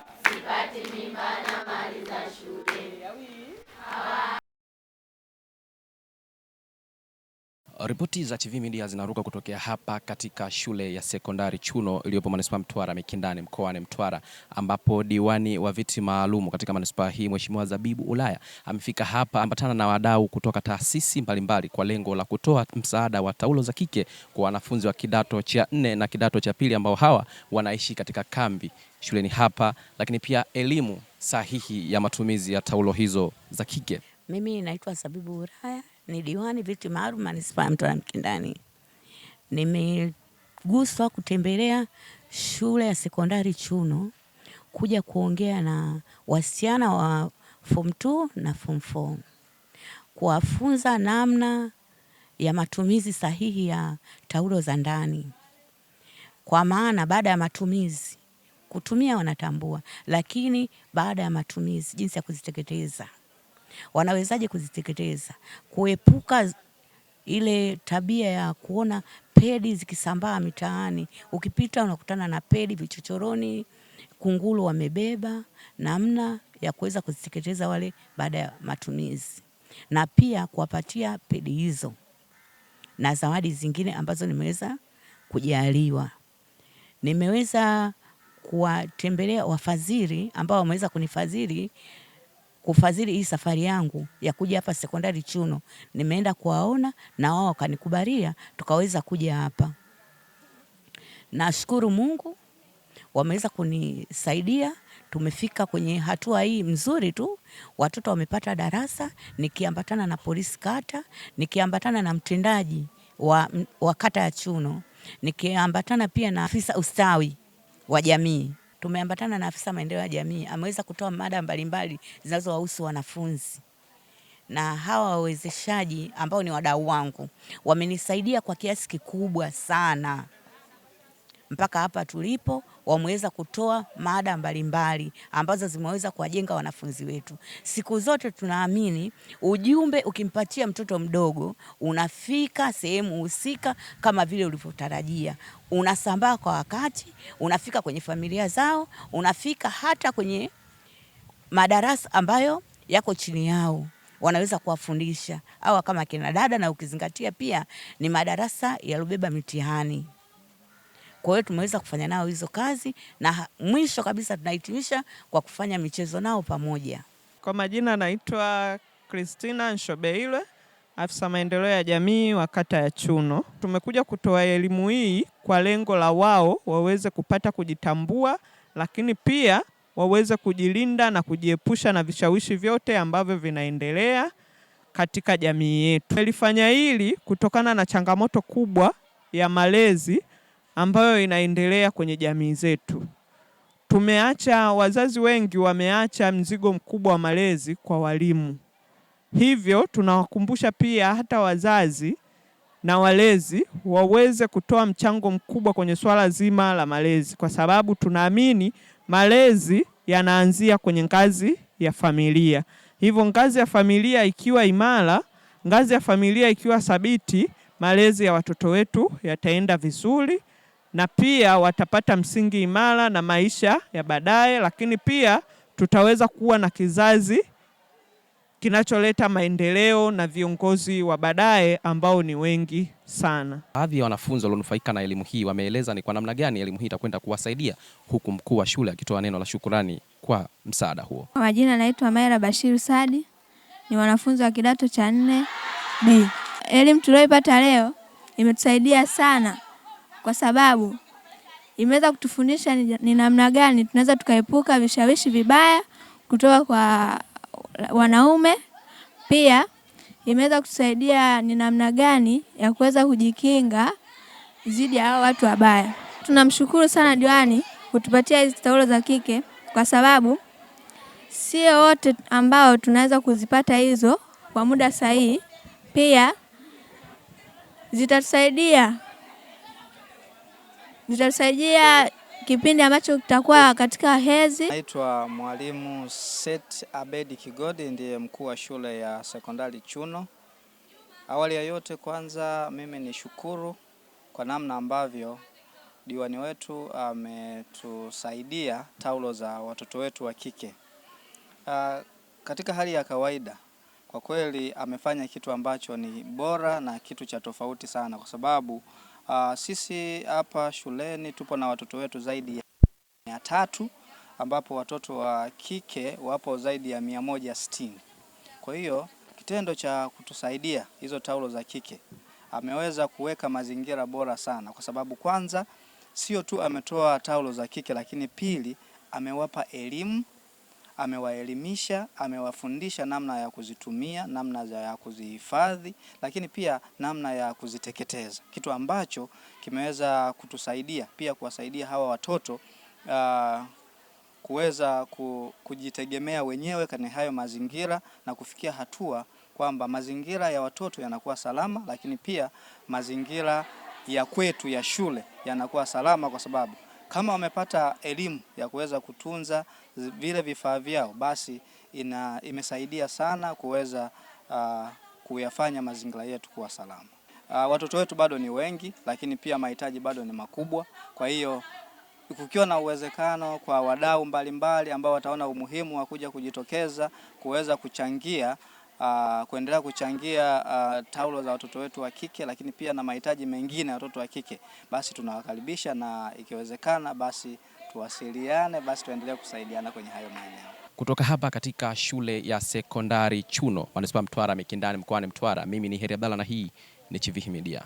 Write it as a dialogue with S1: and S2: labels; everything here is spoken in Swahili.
S1: sipati mimba na mali za shule.
S2: Ripoti za TV Media zinaruka kutokea hapa katika shule ya sekondari Chuno iliyopo manispaa Mtwara Mikindani mkoani Mtwara, ambapo diwani wa viti maalum katika manispaa hii Mheshimiwa Zabibu Ulaya amefika hapa ambatana na wadau kutoka taasisi mbalimbali kwa lengo la kutoa msaada wa taulo za kike kwa wanafunzi wa kidato cha 4 na kidato cha pili ambao hawa wanaishi katika kambi shuleni hapa, lakini pia elimu sahihi ya matumizi ya taulo hizo za kike.
S3: Mimi naitwa Zabibu Ulaya, ni diwani viti maalum manispaa Mtwara Mikindani. Nimeguswa kutembelea shule ya sekondari Chuno kuja kuongea na wasichana wa form 2 na form 4, kuwafunza namna ya matumizi sahihi ya taulo za ndani, kwa maana baada ya matumizi kutumia wanatambua, lakini baada ya matumizi jinsi ya kuziteketeza, wanawezaje kuziteketeza, kuepuka ile tabia ya kuona pedi zikisambaa mitaani. Ukipita unakutana na pedi vichochoroni, kunguru wamebeba, namna ya kuweza kuziteketeza wale baada ya matumizi, na pia kuwapatia pedi hizo na zawadi zingine ambazo nimeweza kujaliwa. Nimeweza kuwatembelea wafadhili ambao wameweza kufadhili hii safari yangu ya kuja hapa sekondari Chuno. Nimeenda kuwaona na wao wakanikubalia tukaweza kuja hapa. Nashukuru Mungu wameweza kunisaidia, tumefika kwenye hatua hii mzuri tu. Watoto wamepata darasa, nikiambatana na polisi kata, nikiambatana na mtendaji wa kata ya Chuno, nikiambatana pia na afisa ustawi wa jamii. Tumeambatana na afisa maendeleo ya jamii, ameweza kutoa mada mbalimbali zinazowahusu wanafunzi, na hawa wawezeshaji ambao ni wadau wangu wamenisaidia kwa kiasi kikubwa sana. Mpaka hapa tulipo wameweza kutoa mada mbalimbali ambazo zimeweza kuwajenga wanafunzi wetu. Siku zote tunaamini ujumbe ukimpatia mtoto mdogo unafika sehemu husika kama vile ulivyotarajia. Unasambaa kwa wakati, unafika kwenye familia zao, unafika hata kwenye madarasa ambayo yako chini yao. Wanaweza kuwafundisha au kama kina dada, na ukizingatia pia ni madarasa yalobeba mitihani. Kwa hiyo tumeweza kufanya nao hizo kazi, na mwisho kabisa tunahitimisha kwa kufanya michezo nao pamoja.
S4: Kwa majina naitwa Christina Nshobeilwe, afisa maendeleo ya jamii wa kata ya Chuno. Tumekuja kutoa elimu hii kwa lengo la wao waweze kupata kujitambua, lakini pia waweze kujilinda na kujiepusha na vishawishi vyote ambavyo vinaendelea katika jamii yetu. Tulifanya hili kutokana na changamoto kubwa ya malezi ambayo inaendelea kwenye jamii zetu. Wazazi wengi wameacha mzigo mkubwa wa malezi kwa walimu. Hivyo tunawakumbusha pia hata wazazi na walezi waweze kutoa mchango mkubwa kwenye swala zima la malezi, kwa sababu tunaamini malezi yanaanzia kwenye ngazi ya familia. Hivyo ngazi ya familia ikiwa imara, ngazi ya familia ikiwa thabiti, malezi ya watoto wetu yataenda vizuri, na pia watapata msingi imara na maisha ya baadaye, lakini pia tutaweza kuwa na kizazi kinacholeta maendeleo na viongozi wa baadaye ambao ni wengi sana.
S2: Baadhi ya wanafunzi walionufaika na elimu hii wameeleza ni kwa namna gani elimu hii itakwenda kuwasaidia, huku mkuu wa shule akitoa neno la shukurani kwa msaada huo.
S5: Kwa majina naitwa Maira Bashiru Sadi, ni wanafunzi wa kidato cha 4B. Elimu tuliyopata leo imetusaidia sana, kwa sababu imeweza kutufundisha ni namna gani tunaweza tukaepuka vishawishi vibaya kutoka kwa wanaume. Pia imeweza kutusaidia ni namna gani ya kuweza kujikinga dhidi ya hao watu wabaya. Tunamshukuru sana diwani kutupatia hizi taulo za kike, kwa sababu sio wote ambao tunaweza kuzipata hizo kwa muda sahihi. Pia zitatusaidia kipindi ambacho tutakuwa katika hedhi.
S6: Naitwa Mwalimu Seth Abedi Kigodi, ndiye mkuu wa shule ya sekondari Chuno. Awali ya yote, kwanza mimi ni shukuru kwa namna ambavyo diwani wetu ametusaidia taulo za watoto wetu wa kike. Katika hali ya kawaida kwa kweli amefanya kitu ambacho ni bora na kitu cha tofauti sana, kwa sababu sisi hapa shuleni tupo na watoto wetu zaidi ya 300, ambapo watoto wa kike wapo zaidi ya 160. Kwa hiyo kitendo cha kutusaidia hizo taulo za kike ameweza kuweka mazingira bora sana, kwa sababu kwanza sio tu ametoa taulo za kike, lakini pili amewapa elimu, amewaelimisha, amewafundisha namna ya kuzitumia, namna ya kuzihifadhi, lakini pia namna ya kuziteketeza, kitu ambacho kimeweza kutusaidia pia kuwasaidia hawa watoto kuweza kujitegemea wenyewe kwenye hayo mazingira na kufikia hatua kwamba mazingira ya watoto yanakuwa salama, lakini pia mazingira ya kwetu ya shule yanakuwa salama, kwa sababu kama wamepata elimu ya kuweza kutunza vile vifaa vyao, basi imesaidia sana kuweza kuyafanya mazingira yetu kuwa salama. Watoto wetu bado ni wengi, lakini pia mahitaji bado ni makubwa. Kwa hiyo kukiwa na uwezekano kwa wadau mbalimbali ambao wataona umuhimu wa kuja kujitokeza kuweza kuchangia kuendelea kuchangia taulo za watoto wetu wa kike, lakini pia na mahitaji mengine ya watoto wa kike, basi tunawakaribisha, na ikiwezekana basi tuwasiliane, basi tuendelee kusaidiana kwenye hayo maeneo.
S2: Kutoka hapa katika shule ya sekondari Chuno, Manispaa Mtwara Mikindani, mkoani Mtwara, mimi ni Heri Abdalla na hii ni Chivihi Media.